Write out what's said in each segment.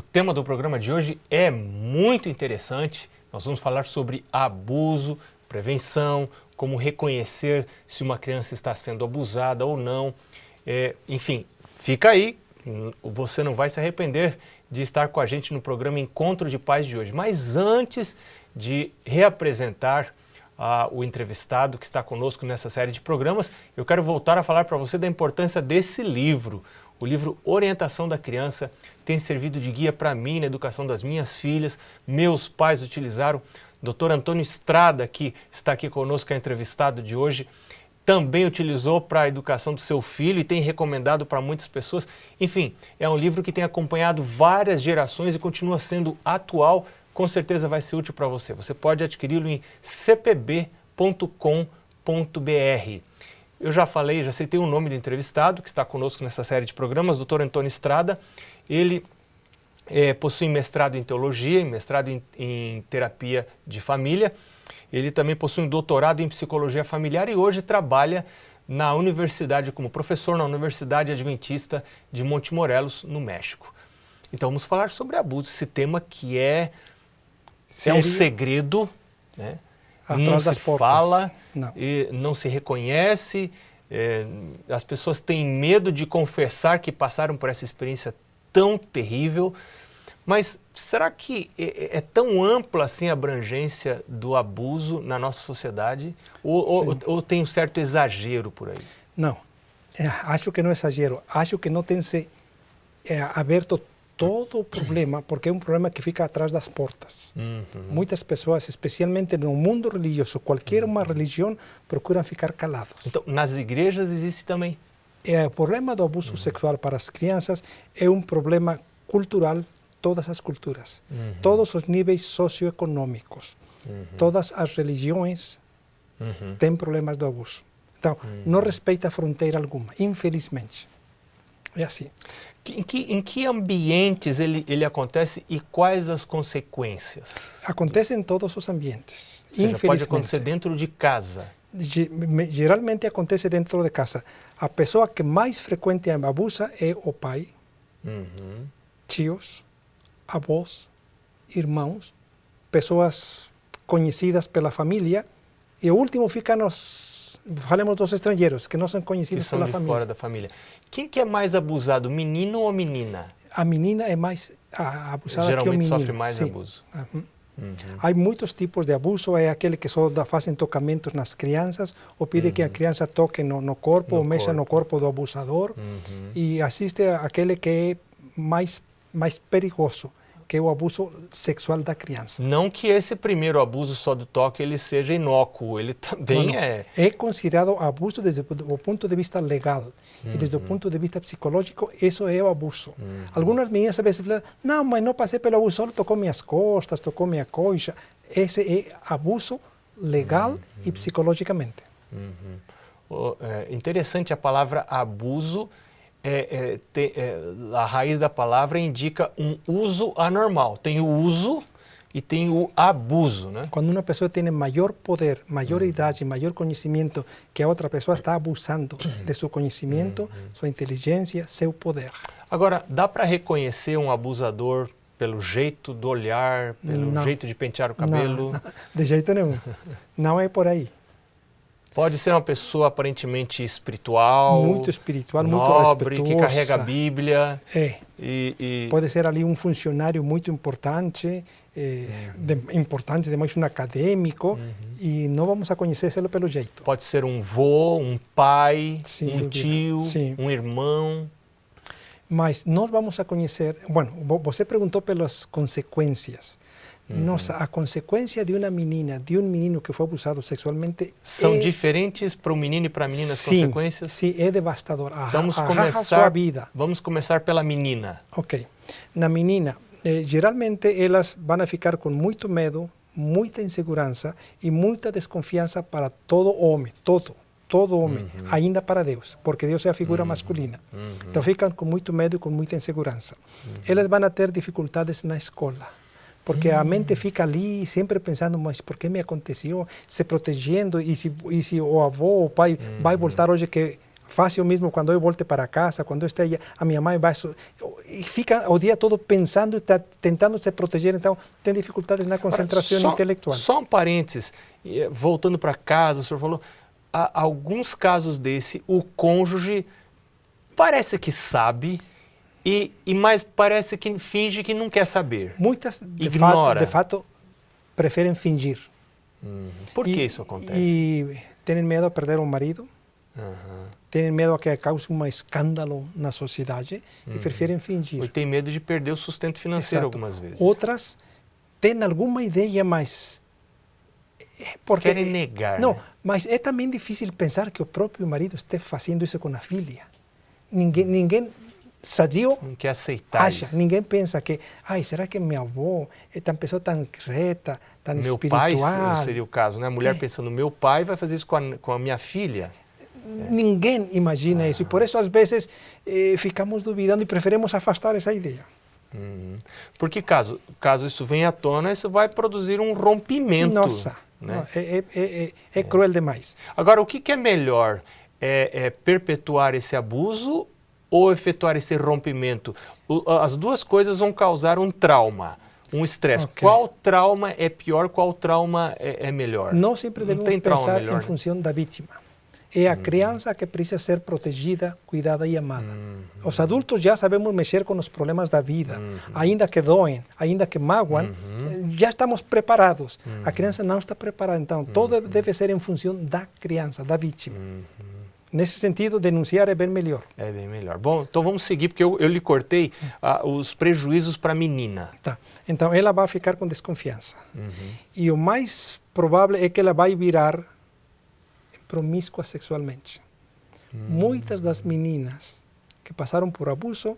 O tema do programa de hoje é muito interessante. Nós vamos falar sobre abuso, prevenção, como reconhecer se uma criança está sendo abusada ou não. Enfim, fica aí, você não vai se arrepender de estar com a gente no programa Encontro de Pais de hoje. Mas antes de reapresentar o entrevistado que está conosco nessa série de programas, eu quero voltar a falar para você da importância desse livro. O livro Orientação da Criança tem servido de guia para mim na educação das minhas filhas. Meus pais utilizaram. Dr. Antônio Estrada, que está aqui conosco, é entrevistado de hoje, também utilizou para a educação do seu filho e tem recomendado para muitas pessoas. Enfim, é um livro que tem acompanhado várias gerações e continua sendo atual. Com certeza vai ser útil para você. Você pode adquiri-lo em cpb.com.br. Eu já citei o nome do entrevistado que está conosco nessa série de programas, Dr. Antônio Estrada. Ele possui mestrado em teologia e mestrado em terapia de família. Ele também possui um doutorado em psicologia familiar e hoje trabalha na universidade, como professor na Universidade Adventista de Monte Morelos, no México. Então vamos falar sobre abuso, esse tema que é um segredo, né? Não se fala, não se reconhece, as pessoas têm medo de confessar que passaram por essa experiência tão terrível. Mas será que é tão ampla assim a abrangência do abuso na nossa sociedade? Ou tem um certo exagero por aí? Não, acho que não é exagero. Acho que não tem se aberto todo o problema, porque é um problema que fica atrás das portas. Muitas pessoas, especialmente no mundo religioso, qualquer uma religião, procuram ficar calados. Então, nas igrejas existe também? O problema do abuso sexual para as crianças é um problema cultural, todas as culturas, todos os níveis socioeconômicos, todas as religiões têm problemas do abuso. Então, não respeita fronteira alguma, infelizmente. É assim. Em que ambientes ele acontece e quais as consequências? Acontece em todos os ambientes, Ou seja, pode acontecer dentro de casa? Geralmente acontece dentro de casa. A pessoa que mais frequente abusa é o pai, tios, avós, irmãos, pessoas conhecidas pela família, e o último fica falamos dos estrangeiros, que não são conhecidos pela família. Fora da família. Quem que é mais abusado, menino ou menina? A menina é mais abusada que o menino. Geralmente sofre mais abuso. Há muitos tipos de abuso, é aquele que só fazem tocamentos nas crianças, ou pede que a criança toque no corpo, ou mexa no corpo do abusador, e existe aquele que é mais perigoso, que é o abuso sexual da criança. Não que esse primeiro abuso só do toque ele seja inócuo, ele também é... É considerado abuso desde o ponto de vista legal, e desde o ponto de vista psicológico, isso é o abuso. Algumas meninas às vezes falam, não, mas não passei pelo abuso, só tocou minhas costas, tocou minha coxa. Esse é abuso legal e psicologicamente. Interessante a palavra abuso. A raiz da palavra indica um uso anormal. Tem o uso e tem o abuso, né? Quando uma pessoa tem maior poder, maior idade, maior conhecimento, que a outra pessoa está abusando de seu conhecimento, sua inteligência, seu poder. Agora, dá para reconhecer um abusador pelo jeito do olhar, pelo jeito de pentear o cabelo? Não, de jeito nenhum. Não é por aí. Pode ser uma pessoa aparentemente espiritual, muito espiritual, nobre, muito respeitosa, que carrega a Bíblia. Pode ser ali um funcionário muito importante, importante demais, um acadêmico, e não vamos a conhecê-lo pelo jeito. Pode ser um vô, um pai, sem tio, um irmão. Mas nós vamos a conhecer... você perguntou pelas consequências. A consequência de uma menina, de um menino que foi abusado sexualmente... São diferentes para o menino e para a menina as consequências? Sim, é devastador. Vamos começar pela menina. Ok. Na menina, geralmente elas vão ficar com muito medo, muita insegurança e muita desconfiança para todo homem, todo homem, ainda para Deus, porque Deus é a figura masculina. Então ficam com muito medo e com muita insegurança. Elas vão ter dificuldades na escola. Porque a mente fica ali sempre pensando, mas por que me aconteceu? Se protegendo, e se o avô ou o pai vai voltar hoje, que faça o mesmo quando eu volte para casa, quando eu esteja, a minha mãe vai... e fica o dia todo pensando, está tentando se proteger, então tem dificuldades na concentração intelectual. Só um parênteses, voltando para casa, o senhor falou, há alguns casos desse, o cônjuge parece que sabe, mas parece que finge que não quer saber. Muitas, ignora. de fato, preferem fingir. Por que isso acontece? E têm medo a perder o marido, têm medo a que cause um escândalo na sociedade e preferem fingir. Ou tem medo de perder o sustento financeiro. Exato. Algumas vezes. Outras têm alguma ideia, mas... Querem negar. Não, né? mas é também difícil pensar que o próprio marido esteja fazendo isso com a filha. Ninguém sadio não quer aceitar acha, isso. Ninguém pensa que, será que minha avó é tão pessoa tão reta, tão meu espiritual? Meu pai seria o caso, né? A mulher pensando, meu pai vai fazer isso com a minha filha. Ninguém imagina isso, e por isso às vezes ficamos duvidando e preferimos afastar essa ideia. Porque caso isso venha à tona, isso vai produzir um rompimento. Nossa, né? É cruel demais. Agora, o que é melhor? É perpetuar esse abuso ou efetuar esse rompimento? As duas coisas vão causar um trauma, um estresse. Okay. Qual trauma é pior, qual trauma é melhor? Não sempre devemos pensar em função da vítima. É a criança que precisa ser protegida, cuidada e amada. Os adultos já sabemos mexer com os problemas da vida, ainda que doem, ainda que magoam, já estamos preparados. A criança não está preparada, então tudo deve ser em função da criança, da vítima. Nesse sentido, denunciar é bem melhor. É bem melhor. Bom, então vamos seguir, porque eu lhe cortei os prejuízos para a menina. Tá. Então ela vai ficar com desconfiança. E o mais provável é que ela vai virar promíscua sexualmente. Muitas das meninas que passaram por abuso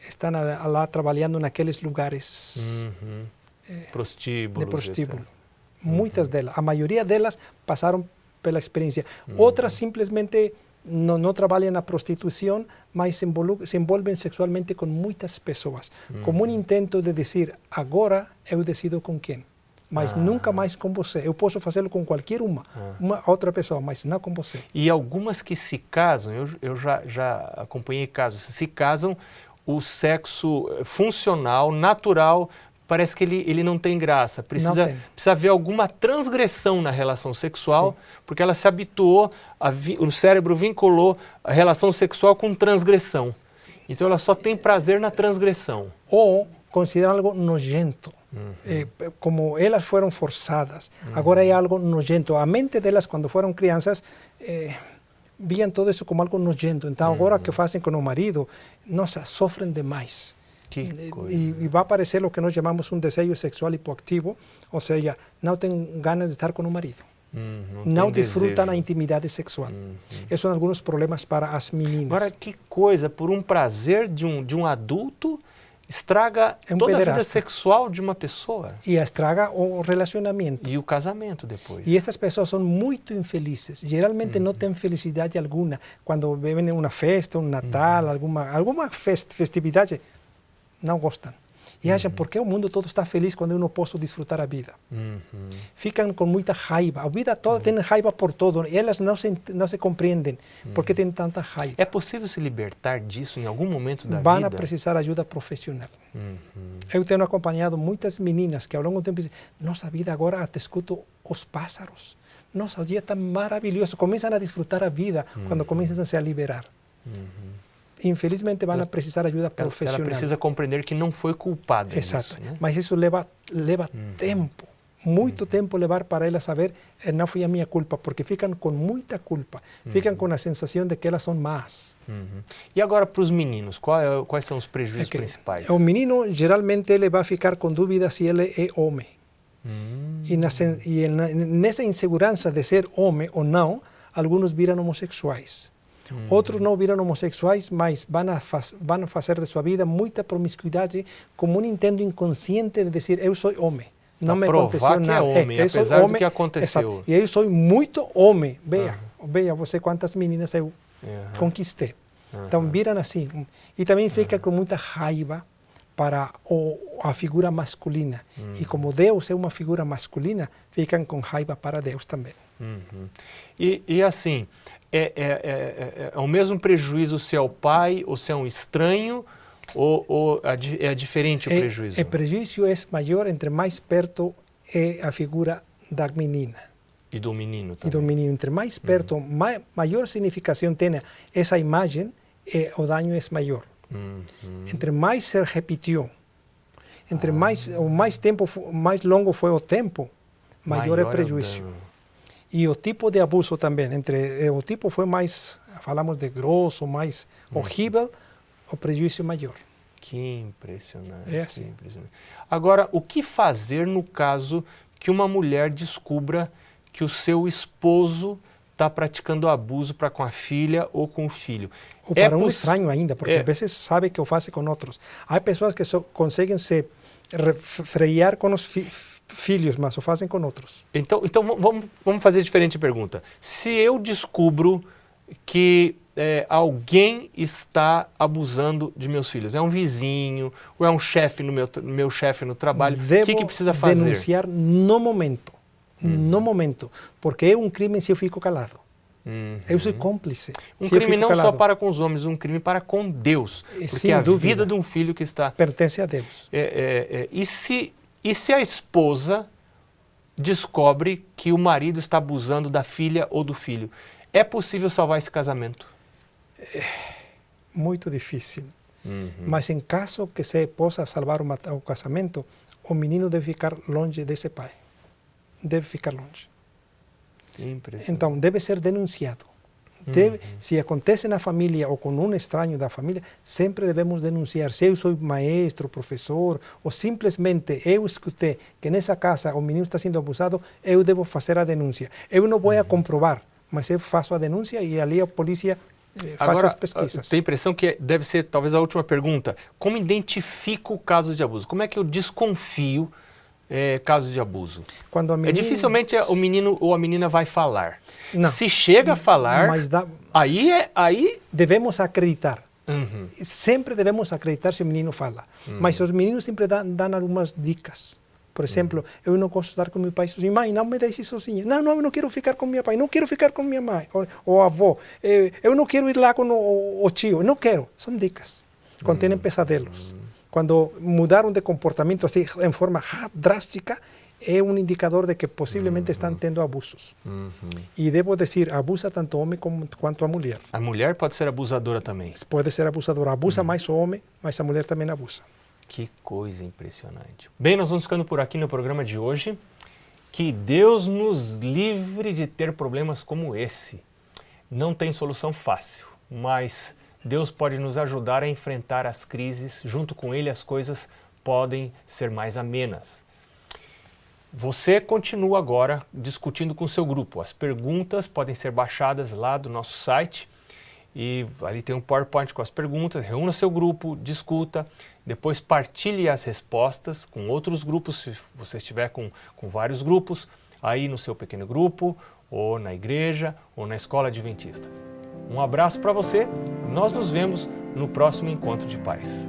estão lá trabalhando naqueles lugares prostíbulos, de prostíbulo. Muitas delas, a maioria delas passaram pela experiência. Outras simplesmente não trabalham na prostituição, mas se envolvem sexualmente com muitas pessoas, como um intento de dizer, agora eu decido com quem. Mas nunca mais com você. Eu posso fazê-lo com qualquer uma outra pessoa, mas não com você. E algumas que se casam, eu já acompanhei casos, se casam, o sexo funcional, natural, parece que ele não tem graça. Precisa haver alguma transgressão na relação sexual, porque ela se habituou, o cérebro vinculou a relação sexual com transgressão. Então ela só tem prazer na transgressão. Ou consideram algo nojento. Como elas foram forçadas, agora é algo nojento. A mente delas, quando foram crianças, viam tudo isso como algo nojento. Então, agora que fazem com o marido, nossa, sofrem demais. E vai aparecer o que nós chamamos um desejo sexual hipoativo, ou seja, não tem ganas de estar com o marido. Não desfrutam a intimidade sexual. Esses são alguns problemas para as meninas. Agora, que coisa, por um prazer de um adulto, estraga toda a vida sexual de uma pessoa. E estraga o relacionamento. E o casamento depois. E essas pessoas são muito infelizes. Geralmente não têm felicidade alguma. Quando vem uma festa, um Natal, alguma festividade, não gostam. E acham, por que o mundo todo está feliz quando eu não posso desfrutar a vida? Ficam com muita raiva. A vida toda tem raiva por todo. E elas não se compreendem porque têm tanta raiva. É possível se libertar disso em algum momento da vida? Vão precisar ajuda profissional. Eu tenho acompanhado muitas meninas que ao longo do tempo dizem, nossa vida agora até escuto os pássaros. Nossa, o dia está maravilhoso. Começam a desfrutar a vida quando começam a se liberar. Infelizmente, vão precisar ajuda profissional. Ela precisa compreender que não foi culpada. Exato. Disso, né? Mas isso leva tempo. Muito tempo levar para ela saber, não foi a minha culpa, porque ficam com muita culpa. Ficam com a sensação de que elas são más. E agora para os meninos, quais são os prejuízos principais? O menino, geralmente, ele vai ficar com dúvida se ele é homem. E nessa insegurança de ser homem ou não, alguns viram homossexuais. Outros não viram homossexuais, mas vão fazer de sua vida muita promiscuidade como um intento inconsciente de dizer, eu sou homem. Não me aconteceu nada. É homem, apesar do que aconteceu. Exato. E eu sou muito homem. Veja você quantas meninas eu conquistei. Então viram assim. E também fica com muita raiva para a figura masculina. E como Deus é uma figura masculina, ficam com raiva para Deus também. E assim, é o mesmo prejuízo se é o pai ou se é um estranho, Ou é diferente o prejuízo? O prejuízo é maior entre mais perto é a figura da menina. E do menino também. E do menino. Entre mais perto, maior significação tem essa imagem, o dano é maior. Entre mais se repetiu, entre mais longo foi o tempo, maior é o prejuízo. E o tipo de abuso também. O tipo foi mais, falamos de grosso, mais horrível, o prejuízo é maior. Que impressionante. É assim. Que impressionante. Agora, o que fazer no caso que uma mulher descubra que o seu esposo está praticando abuso para com a filha ou com o filho? Ou para um estranho ainda, porque às vezes sabe que o faz com outros. Há pessoas que conseguem se frear com os filhos, mas o fazem com outros. Então vamos fazer diferente a pergunta. Se eu descubro que alguém está abusando de meus filhos, é um vizinho, ou é um chefe meu chefe no trabalho, o que precisa fazer? Denunciar no momento. No momento, porque é um crime se eu fico calado. Eu sou cúmplice. Um crime não só para com os homens, um crime para com Deus. Porque a vida de um filho que está... pertence a Deus. E se a esposa descobre que o marido está abusando da filha ou do filho, é possível salvar esse casamento? Muito difícil. Mas em caso que se possa salvar o casamento, o menino deve ficar longe desse pai. Deve ficar longe. Então, deve ser denunciado. Se acontece na família ou com um estranho da família, sempre devemos denunciar. Se eu sou maestro, professor, ou simplesmente eu escutei que nessa casa o menino está sendo abusado, eu devo fazer a denúncia. Eu não vou comprovar, mas eu faço a denúncia e ali a polícia faz as pesquisas. Tem a impressão que deve ser talvez a última pergunta. Como identifico o caso de abuso? Como é que eu desconfio casos de abuso? Quando a menina... dificilmente o menino ou a menina vai falar. Não. Se chega a falar, aí... Devemos acreditar. Sempre devemos acreditar se o menino fala. Mas os meninos sempre dão algumas dicas. Por exemplo, eu não gosto de estar com meu pai sozinho. Mãe, não me deixe sozinha. Não, eu não quero ficar com meu pai. Não quero ficar com minha mãe ou avô. Eu não quero ir lá com o tio. Não quero. São dicas. Quando têm pesadelos. Quando mudaram de comportamento assim, em forma drástica, é um indicador de que possivelmente estão tendo abusos. E devo dizer, abusa tanto o homem quanto a mulher. A mulher pode ser abusadora também? Pode ser abusadora. Abusa mais o homem, mas a mulher também abusa. Que coisa impressionante. Bem, nós vamos ficando por aqui no programa de hoje. Que Deus nos livre de ter problemas como esse. Não tem solução fácil, mas Deus pode nos ajudar a enfrentar as crises. Junto com Ele, as coisas podem ser mais amenas. Você continua agora discutindo com o seu grupo. As perguntas podem ser baixadas lá do nosso site. E ali tem um PowerPoint com as perguntas. Reúna seu grupo, discuta. Depois partilhe as respostas com outros grupos, se você estiver com vários grupos, aí no seu pequeno grupo, ou na igreja, ou na escola adventista. Um abraço para você. Nós nos vemos no próximo Encontro de Paz.